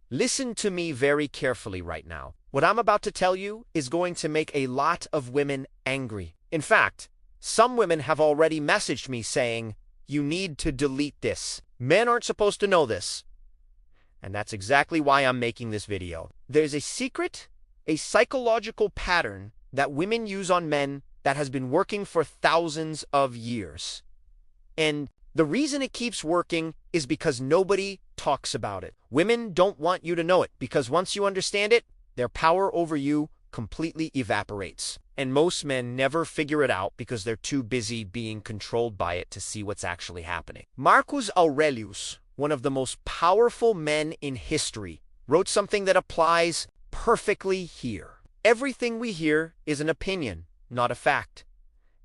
Listen to me very carefully right now. What I'm about to tell you is going to make a lot of women angry. In fact, some women have already messaged me saying, "You need to delete this. Men aren't supposed to know this." And that's exactly why I'm making this video. There's a secret, a psychological pattern that women use on men that has been working for thousands of years. And the reason it keeps working is because nobody talks about it. Women don't want you to know it because once you understand it, their power over you completely evaporates. And most men never figure it out because they're too busy being controlled by it to see what's actually happening. Marcus Aurelius, one of the most powerful men in history, wrote something that applies perfectly here. Everything we hear is an opinion, not a fact.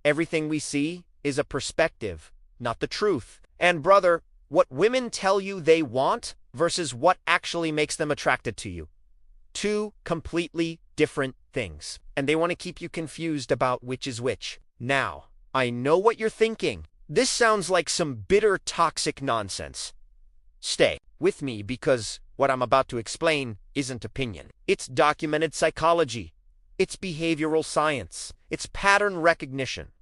Everything we see is a perspective, not the truth. And brother, what women tell you they want versus what actually makes them attracted to you. Two completely different things. And they want to keep you confused about which is which. Now, I know what you're thinking. This sounds like some bitter, toxic nonsense. Stay with me because what I'm about to explain isn't opinion. It's documented psychology. It's behavioral science. It's pattern recognition.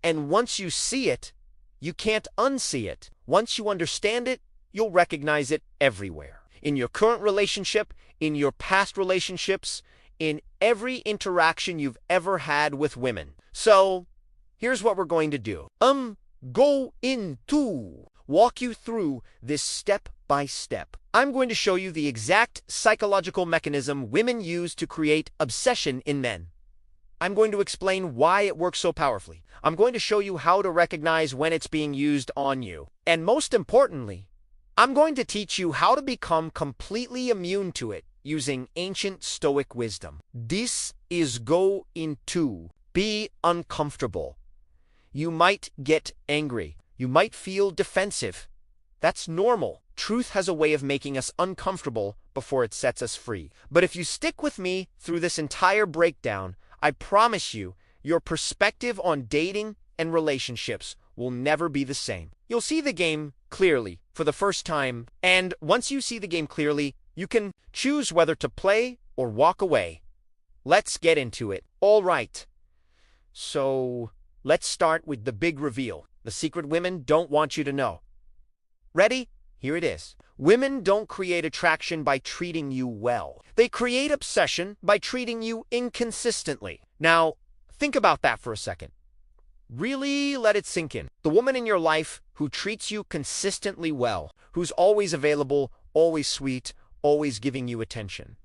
And once you see it, you can't unsee it. Once you understand it, you'll recognize it everywhere. In your current relationship, in your past relationships, in every interaction you've ever had with women. So, here's what we're going to do. Walk you through this step by step. I'm going to show you the exact psychological mechanism women use to create obsession in men. I'm going to explain why it works so powerfully. I'm going to show you how to recognize when it's being used on you. And most importantly, I'm going to teach you how to become completely immune to it using ancient Stoic wisdom. This is going to be uncomfortable. You might get angry. You might feel defensive. That's normal. Truth has a way of making us uncomfortable before it sets us free. But if you stick with me through this entire breakdown, I promise you, your perspective on dating and relationships will never be the same. You'll see the game clearly for the first time, and once you see the game clearly, you can choose whether to play or walk away. Let's get into it. All right. So, let's start with the big reveal. The secret women don't want you to know. Ready? Here it is. Women don't create attraction by treating you well. They create obsession by treating you inconsistently. Now, think about that for a second. Really let it sink in. The woman in your life who treats you consistently well, who's always available, always sweet, always giving you attention.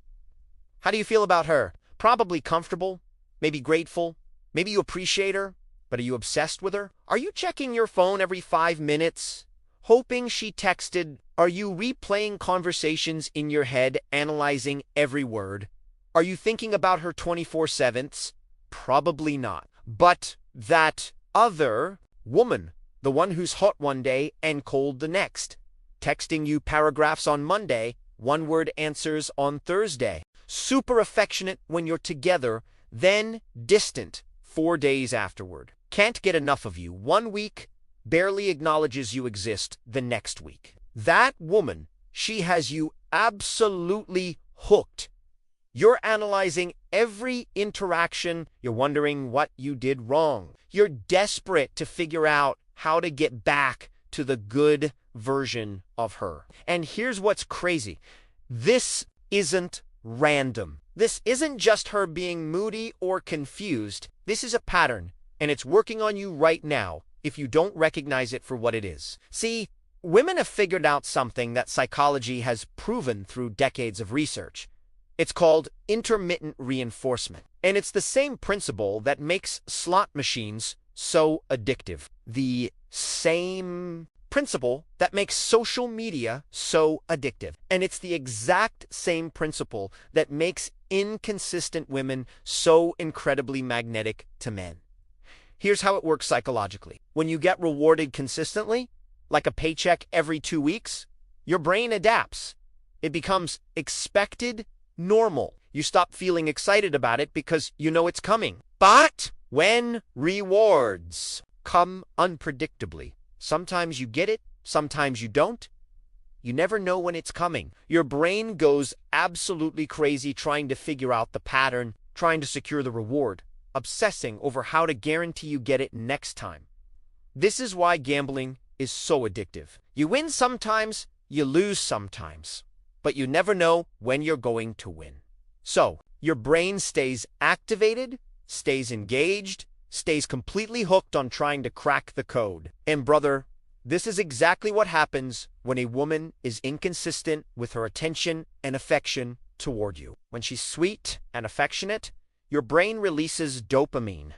How do you feel about her? Probably comfortable, maybe grateful, maybe you appreciate her, but are you obsessed with her? Are you checking your phone every 5 minutes? Hoping she texted? Are you replaying conversations in your head, analyzing every word? Are you thinking about her 24/7? Probably not. But that other woman, the one who's hot one day and cold the next, texting you paragraphs on Monday, one-word answers on Thursday, super affectionate when you're together, then distant 4 days afterward, can't get enough of you 1 week, barely acknowledges you exist the next week. That woman, she has you absolutely hooked. You're analyzing every interaction. You're wondering what you did wrong. You're desperate to figure out how to get back to the good version of her. And here's what's crazy. This isn't random. This isn't just her being moody or confused. This is a pattern, and it's working on you right now if you don't recognize it for what it is. See, women have figured out something that psychology has proven through decades of research. It's called intermittent reinforcement. And it's the same principle that makes slot machines so addictive. The same principle that makes social media so addictive. And it's the exact same principle that makes inconsistent women so incredibly magnetic to men. Here's how it works psychologically. When you get rewarded consistently, like a paycheck every 2 weeks, your brain adapts. It becomes expected normal. You stop feeling excited about it because you know it's coming. But when rewards come unpredictably, sometimes you get it, sometimes you don't, You never know when it's coming. Your brain goes absolutely crazy trying to figure out the pattern, trying to secure the reward, obsessing over how to guarantee you get it next time. This is why gambling is so addictive. You win sometimes, you lose sometimes, but you never know when you're going to win. So, your brain stays activated, stays engaged, stays completely hooked on trying to crack the code. And brother, this is exactly what happens when a woman is inconsistent with her attention and affection toward you. When she's sweet and affectionate, your brain releases dopamine.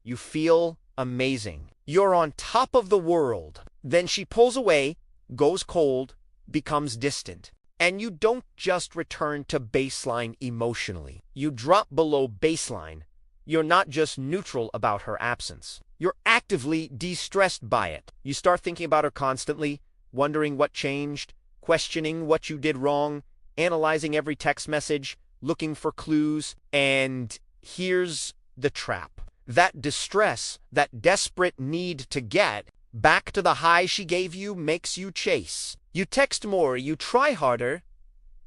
You feel amazing. You're on top of the world. Then she pulls away, goes cold, becomes distant. And you don't just return to baseline emotionally. You drop below baseline. You're not just neutral about her absence. You're actively de-stressed by it. You start thinking about her constantly, wondering what changed, questioning what you did wrong, analyzing every text message, looking for clues, and here's the trap. That distress, that desperate need to get back to the high she gave you makes you chase. You text more, you try harder,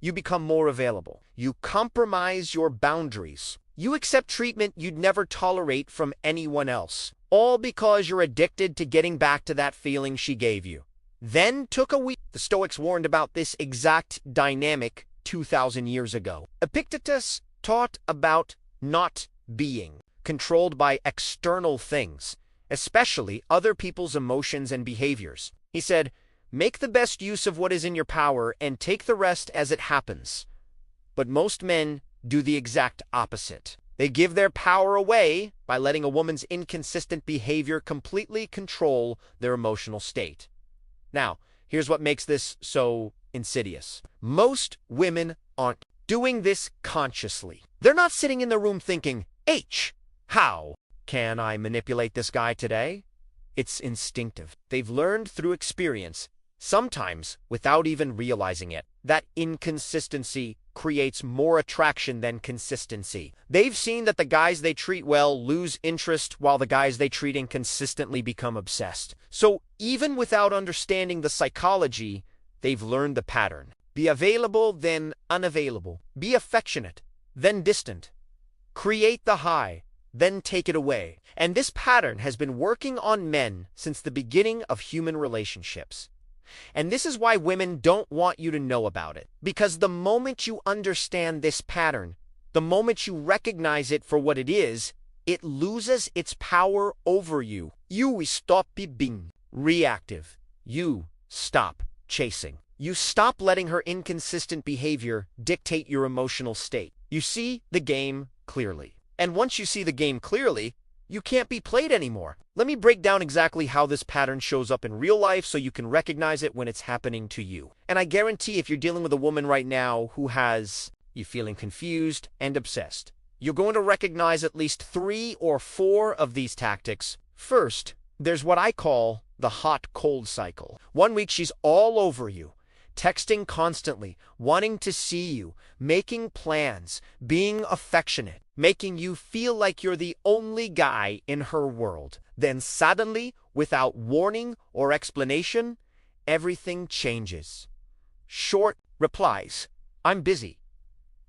you become more available. You compromise your boundaries. You accept treatment you'd never tolerate from anyone else, all because you're addicted to getting back to that feeling she gave you. Then took a week. The Stoics warned about this exact dynamic 2,000 years ago. Epictetus taught about not being controlled by external things, especially other people's emotions and behaviors. He said, "Make the best use of what is in your power and take the rest as it happens." But most men do the exact opposite. They give their power away by letting a woman's inconsistent behavior completely control their emotional state. Now, here's what makes this so insidious. Most women aren't doing this consciously. They're not sitting in the room thinking, how can I manipulate this guy today? It's instinctive. They've learned through experience, sometimes without even realizing it, that inconsistency creates more attraction than consistency. They've seen that the guys they treat well lose interest while the guys they treat inconsistently become obsessed. So even without understanding the psychology, they've learned the pattern. Be available, then unavailable. Be affectionate, then distant. Create the high, then take it away. And this pattern has been working on men since the beginning of human relationships. And this is why women don't want you to know about it. Because the moment you understand this pattern, the moment you recognize it for what it is, it loses its power over you. You stop being reactive. You stop chasing. You stop letting her inconsistent behavior dictate your emotional state. You see the game clearly. And once you see the game clearly, you can't be played anymore. Let me break down exactly how this pattern shows up in real life so you can recognize it when it's happening to you. And I guarantee if you're dealing with a woman right now who has you feeling confused and obsessed, you're going to recognize at least 3 or 4 of these tactics. First, there's what I call the hot-cold cycle. 1 week she's all over you, texting constantly, wanting to see you, making plans, being affectionate, making you feel like you're the only guy in her world. Then suddenly, without warning or explanation, everything changes. Short replies, "I'm busy."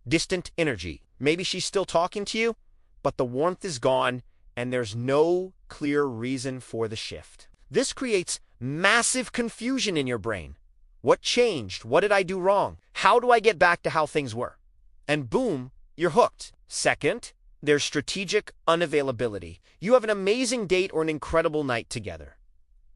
Distant energy. Maybe she's still talking to you, but the warmth is gone and there's no clear reason for the shift. This creates massive confusion in your brain. What changed? What did I do wrong? How do I get back to how things were? And boom, you're hooked. Second, there's strategic unavailability. You have an amazing date or an incredible night together.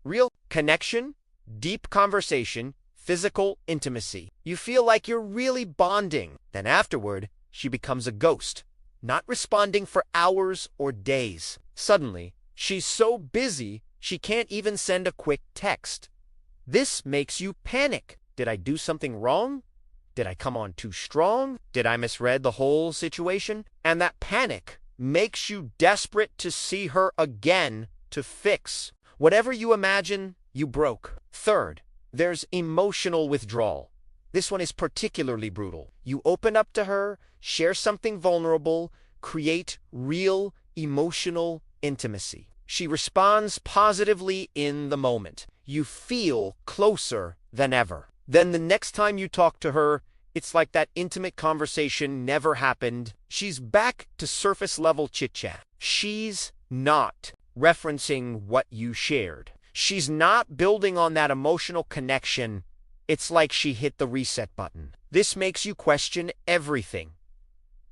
Real connection, deep conversation, physical intimacy. You feel like you're really bonding. Then afterward, she becomes a ghost, not responding for hours or days. Suddenly, she's so busy, she can't even send a quick text. This makes you panic. Did I do something wrong? Did I come on too strong? Did I misread the whole situation? And that panic makes you desperate to see her again to fix. Whatever you imagine, you broke. Third, there's emotional withdrawal. This one is particularly brutal. You open up to her, share something vulnerable, create real emotional intimacy. She responds positively in the moment. You feel closer than ever. Then the next time you talk to her, it's like that intimate conversation never happened. She's back to surface-level chit-chat. She's not referencing what you shared. She's not building on that emotional connection. It's like she hit the reset button. This makes you question everything.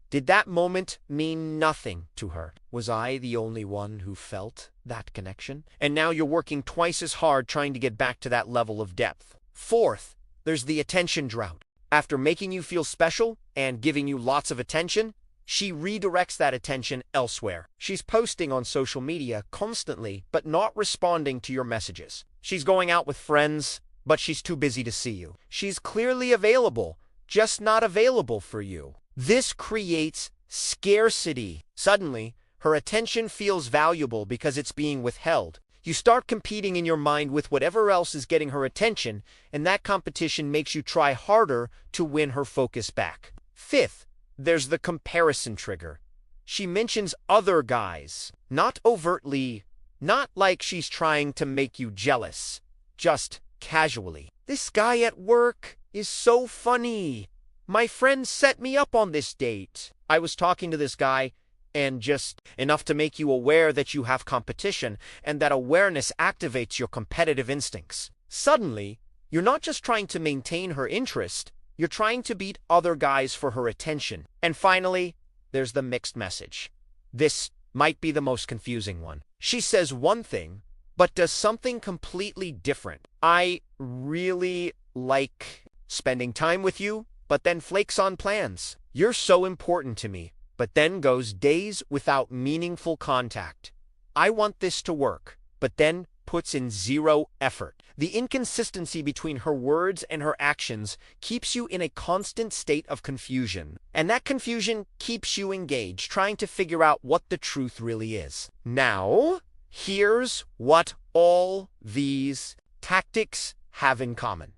Did that moment mean nothing to her? Was I the only one who felt that connection? And now you're working twice as hard trying to get back to that level of depth. Fourth, there's the attention drought. After making you feel special and giving you lots of attention, she redirects that attention elsewhere. She's posting on social media constantly, but not responding to your messages. She's going out with friends, but she's too busy to see you. She's clearly available, just not available for you. This creates scarcity. Suddenly, her attention feels valuable because it's being withheld. You start competing in your mind with whatever else is getting her attention, and that competition makes you try harder to win her focus back. Fifth, there's the comparison trigger. She mentions other guys, not overtly, not like she's trying to make you jealous, just casually. This guy at work is so funny. My friend set me up on this date. I was talking to this guy, and just enough to make you aware that you have competition, and that awareness activates your competitive instincts. Suddenly, you're not just trying to maintain her interest, you're trying to beat other guys for her attention. And finally, there's the mixed message. This might be the most confusing one. She says one thing, but does something completely different. I really like spending time with you, but then flakes on plans. You're so important to me, but then goes days without meaningful contact. I want this to work, but then puts in zero effort. The inconsistency between her words and her actions keeps you in a constant state of confusion. And that confusion keeps you engaged, trying to figure out what the truth really is. Now, here's what all these tactics have in common.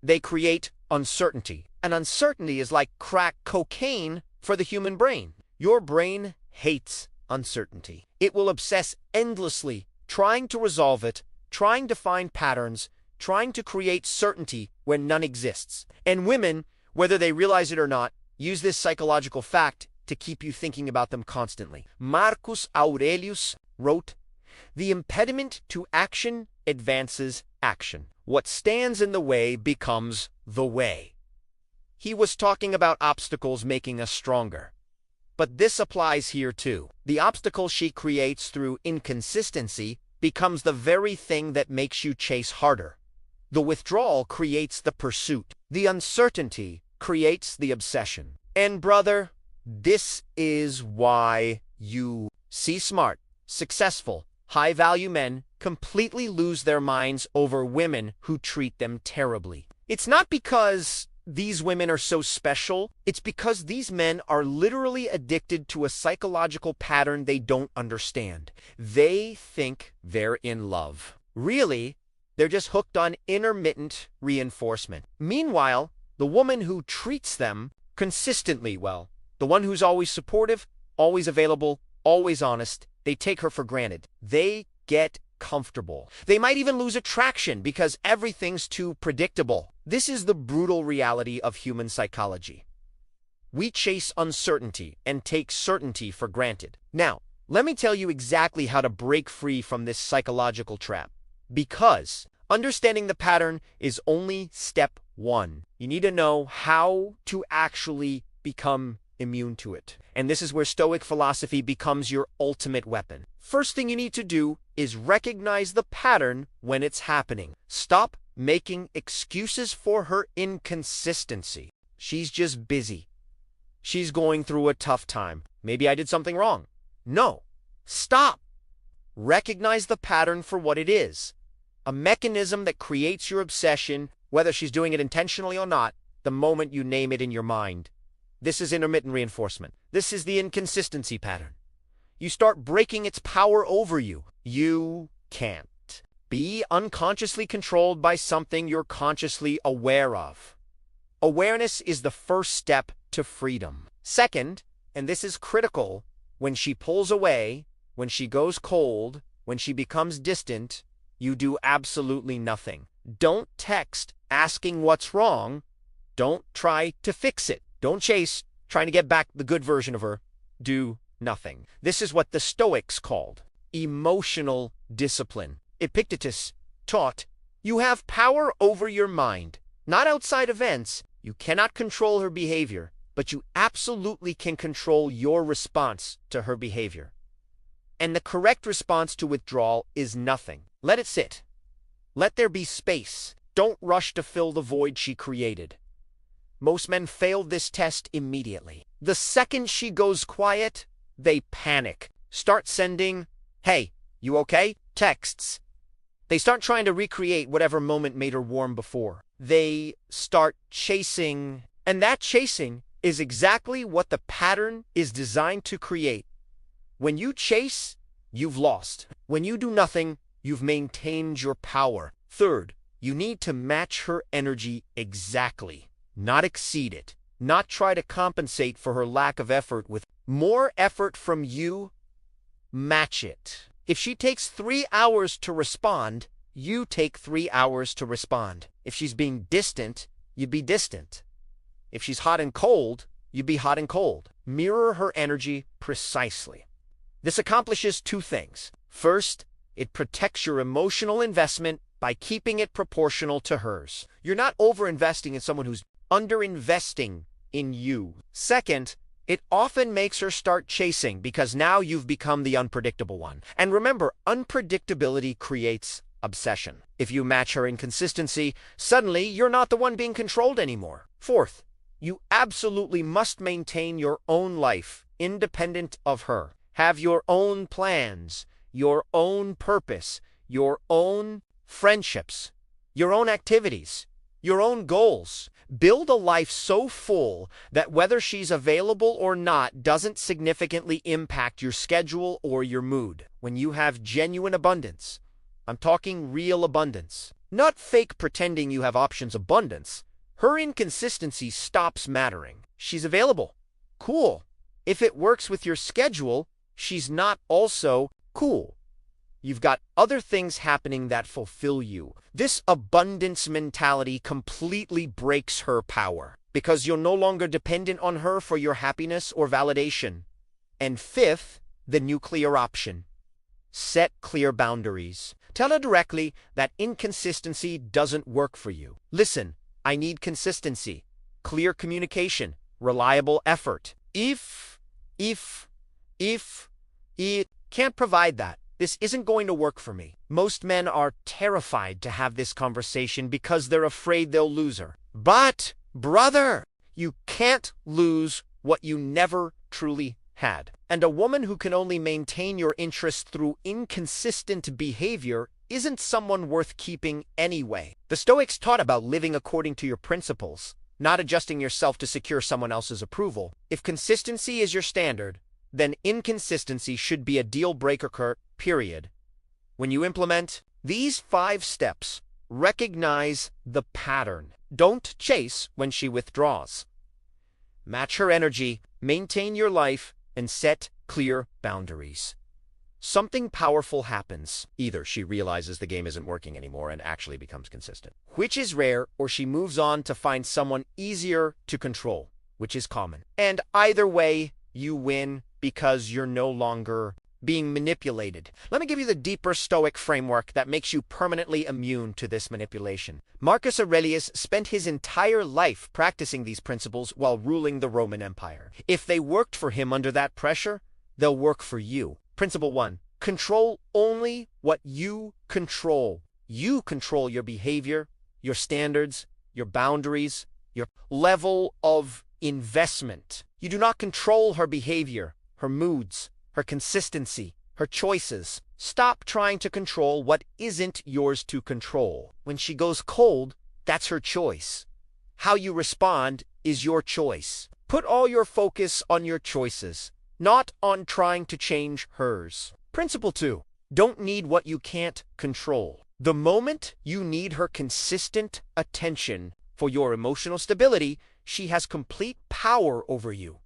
They create uncertainty. And uncertainty is like crack cocaine for the human brain. Your brain hates uncertainty. It will obsess endlessly, trying to resolve it, trying to find patterns, trying to create certainty where none exists. And women, whether they realize it or not, use this psychological fact to keep you thinking about them constantly. Marcus Aurelius wrote, "The impediment to action advances action. What stands in the way becomes the way." He was talking about obstacles making us stronger. But this applies here too. The obstacle she creates through inconsistency becomes the very thing that makes you chase harder. The withdrawal creates the pursuit. The uncertainty creates the obsession. And brother, this is why you see smart, successful, high-value men completely lose their minds over women who treat them terribly. It's not because these women are so special, it's because these men are literally addicted to a psychological pattern they don't understand. They think they're in love. Really, they're just hooked on intermittent reinforcement. Meanwhile, the woman who treats them consistently well, the one who's always supportive, always available, always honest, they take her for granted. They get comfortable. They might even lose attraction because everything's too predictable. This is the brutal reality of human psychology. We chase uncertainty and take certainty for granted. Now, let me tell you exactly how to break free from this psychological trap. Because understanding the pattern is only step one. You need to know how to actually become immune to it. And this is where Stoic philosophy becomes your ultimate weapon. First thing you need to do is recognize the pattern when it's happening. Stop making excuses for her inconsistency. She's just busy. She's going through a tough time. Maybe I did something wrong. No. Stop. Recognize the pattern for what it is. A mechanism that creates your obsession, whether she's doing it intentionally or not, the moment you name it in your mind. This is intermittent reinforcement. This is the inconsistency pattern. You start breaking its power over you. You can't be unconsciously controlled by something you're consciously aware of. Awareness is the first step to freedom. Second, and this is critical, when she pulls away, when she goes cold, when she becomes distant, you do absolutely nothing. Don't text asking what's wrong. Don't try to fix it. Don't chase trying to get back the good version of her. Do nothing. This is what the Stoics called emotional discipline. Epictetus taught, you have power over your mind, not outside events. You cannot control her behavior, but you absolutely can control your response to her behavior. And the correct response to withdrawal is nothing. Let it sit. Let there be space. Don't rush to fill the void she created. Most men fail this test immediately. The second she goes quiet, they panic. Start sending, hey, you okay? Texts. They start trying to recreate whatever moment made her warm before. They start chasing, and that chasing is exactly what the pattern is designed to create. When you chase, you've lost. When you do nothing, you've maintained your power. Third, you need to match her energy exactly, not exceed it. Not try to compensate for her lack of effort with more effort from you. Match it. If she takes 3 hours to respond, you take 3 hours to respond. If she's being distant, you'd be distant. If she's hot and cold, you'd be hot and cold. Mirror her energy precisely. This accomplishes 2 things. First, it protects your emotional investment by keeping it proportional to hers. You're not over-investing in someone who's under-investing in you. Second, it often makes her start chasing because now you've become the unpredictable one. And remember, unpredictability creates obsession. If you match her inconsistency, suddenly you're not the one being controlled anymore. Fourth, you absolutely must maintain your own life independent of her. Have your own plans, your own purpose, your own friendships, your own activities, your own goals. Build a life so full that whether she's available or not doesn't significantly impact your schedule or your mood. When you have genuine abundance, I'm talking real abundance, not fake pretending you have options abundance, her inconsistency stops mattering. She's available. Cool. If it works with your schedule, she's not also cool. You've got other things happening that fulfill you. This abundance mentality completely breaks her power because you're no longer dependent on her for your happiness or validation. And fifth, the nuclear option. Set clear boundaries. Tell her directly that inconsistency doesn't work for you. Listen, I need consistency, clear communication, reliable effort. If it can't provide that, this isn't going to work for me. Most men are terrified to have this conversation because they're afraid they'll lose her. But, brother, you can't lose what you never truly had. And a woman who can only maintain your interest through inconsistent behavior isn't someone worth keeping anyway. The Stoics taught about living according to your principles, not adjusting yourself to secure someone else's approval. If consistency is your standard, then inconsistency should be a deal-breaker, period. When you implement these 5 steps, recognize the pattern. Don't chase when she withdraws. Match her energy, maintain your life, and set clear boundaries. Something powerful happens. Either she realizes the game isn't working anymore and actually becomes consistent, which is rare, or she moves on to find someone easier to control, which is common. And either way, you win because you're no longer being manipulated. Let me give you the deeper Stoic framework that makes you permanently immune to this manipulation. Marcus Aurelius spent his entire life practicing these principles while ruling the Roman Empire. If they worked for him under that pressure, they'll work for you. Principle 1. Control only what you control. You control your behavior, your standards, your boundaries, your level of investment. You do not control her behavior, her moods, her consistency, her choices. Stop trying to control what isn't yours to control. When she goes cold, that's her choice. How you respond is your choice. Put all your focus on your choices, not on trying to change hers. Principle 2. Don't need what you can't control. The moment you need her consistent attention for your emotional stability, she has complete power over you.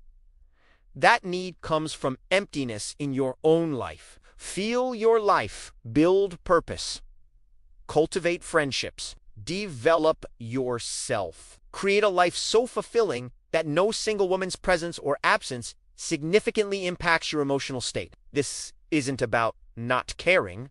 That need comes from emptiness in your own life. Feel your life, build purpose, cultivate friendships, Develop yourself. Create a life so fulfilling that no single woman's presence or absence significantly impacts your emotional state. This isn't about not caring,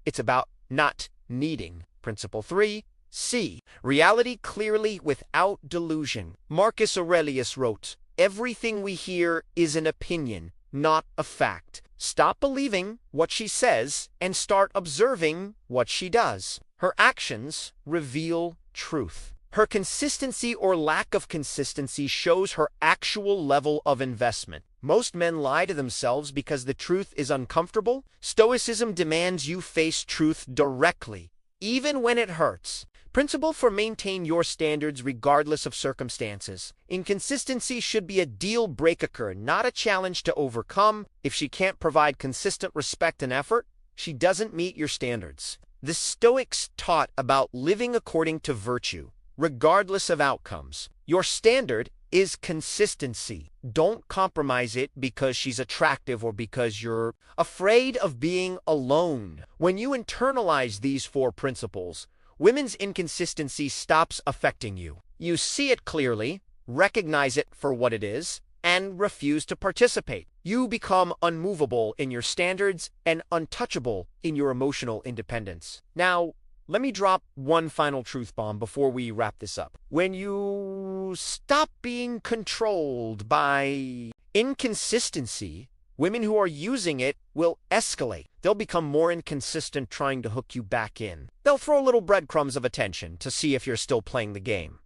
it's about not needing. Principle 3. C. Reality clearly without delusion. Marcus Aurelius wrote, "Everything we hear is an opinion, not a fact. Stop believing what she says and start observing what she does. Her actions reveal truth. Her consistency or lack of consistency shows her actual level of investment. Most men lie to themselves because the truth is uncomfortable. Stoicism demands you face truth directly, even when it hurts." Principle 4. Maintain your standards regardless of circumstances. Inconsistency should be a deal breaker, not a challenge to overcome. If she can't provide consistent respect and effort, she doesn't meet your standards. The Stoics taught about living according to virtue, regardless of outcomes. Your standard is consistency. Don't compromise it because she's attractive or because you're afraid of being alone. When you internalize these 4 principles, women's inconsistency stops affecting you. You see it clearly, recognize it for what it is, and refuse to participate. You become unmovable in your standards and untouchable in your emotional independence. Now, let me drop one final truth bomb before we wrap this up. When you stop being controlled by inconsistency, women who are using it will escalate. They'll become more inconsistent trying to hook you back in. They'll throw little breadcrumbs of attention to see if you're still playing the game.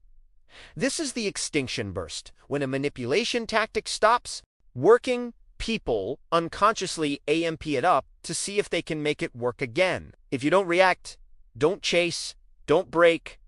This is the extinction burst. When a manipulation tactic stops working, people unconsciously AMP it up to see if they can make it work again. If you don't react, don't chase, don't break,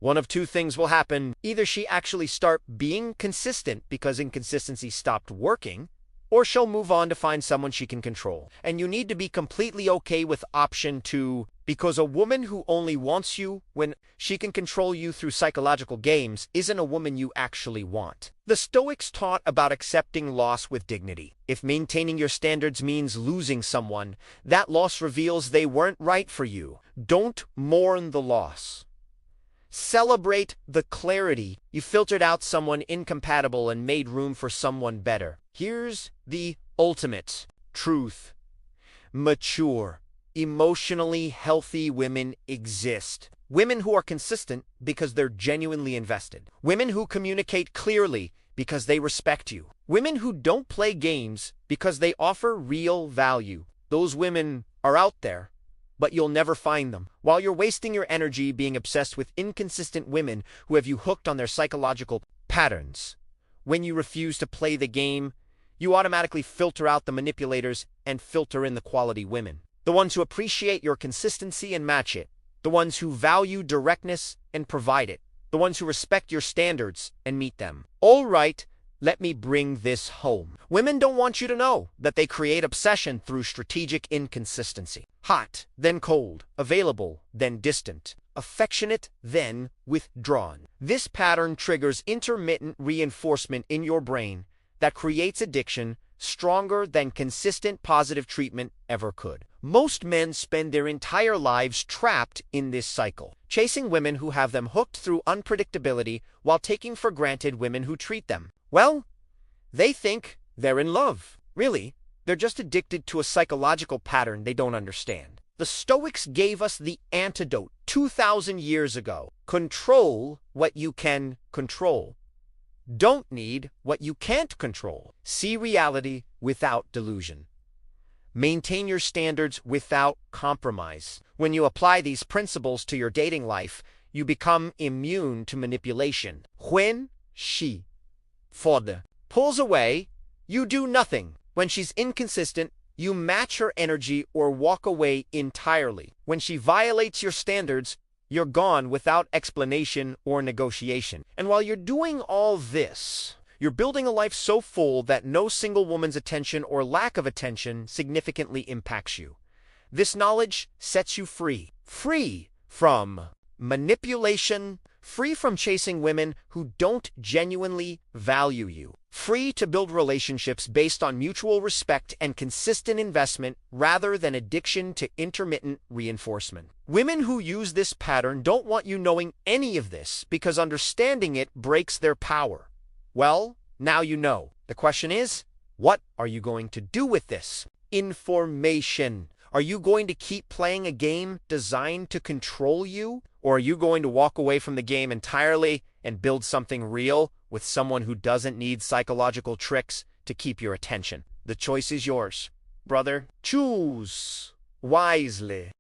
one of 2 things will happen. Either she actually start being consistent because inconsistency stopped working, or she'll move on to find someone she can control. And you need to be completely okay with option 2, because a woman who only wants you when she can control you through psychological games isn't a woman you actually want. The Stoics taught about accepting loss with dignity. If maintaining your standards means losing someone, that loss reveals they weren't right for you. Don't mourn the loss. Celebrate the clarity. You filtered out someone incompatible and made room for someone better. Here's the ultimate truth. Mature, emotionally healthy women exist. Women who are consistent because they're genuinely invested. Women who communicate clearly because they respect you. Women who don't play games because they offer real value. Those women are out there, but you'll never find them. While you're wasting your energy being obsessed with inconsistent women who have you hooked on their psychological patterns, when you refuse to play the game, you automatically filter out the manipulators and filter in the quality women. The ones who appreciate your consistency and match it. The ones who value directness and provide it. The ones who respect your standards and meet them. All right, let me bring this home. Women don't want you to know that they create obsession through strategic inconsistency. Hot, then cold. Available, then distant. Affectionate, then withdrawn. This pattern triggers intermittent reinforcement in your brain that creates addiction stronger than consistent positive treatment ever could. Most men spend their entire lives trapped in this cycle, chasing women who have them hooked through unpredictability while taking for granted women who treat them. Well, they think they're in love. Really, they're just addicted to a psychological pattern they don't understand. The Stoics gave us the antidote 2,000 years ago. Control what you can control. Don't need what you can't control. See reality without delusion. Maintain your standards without compromise. When you apply these principles to your dating life, you become immune to manipulation. When she pulls away, you do nothing. When she's inconsistent, you match her energy or walk away entirely. When she violates your standards, you're gone without explanation or negotiation. And while you're doing all this, you're building a life so full that no single woman's attention or lack of attention significantly impacts you. This knowledge sets you free. Free from manipulation, free from chasing women who don't genuinely value you, free to build relationships based on mutual respect and consistent investment rather than addiction to intermittent reinforcement. Women who use this pattern don't want you knowing any of this because understanding it breaks their power. Well, now you know. The question is, what are you going to do with this information? Are you going to keep playing a game designed to control you? Or are you going to walk away from the game entirely and build something real with someone who doesn't need psychological tricks to keep your attention? The choice is yours. Brother, choose wisely.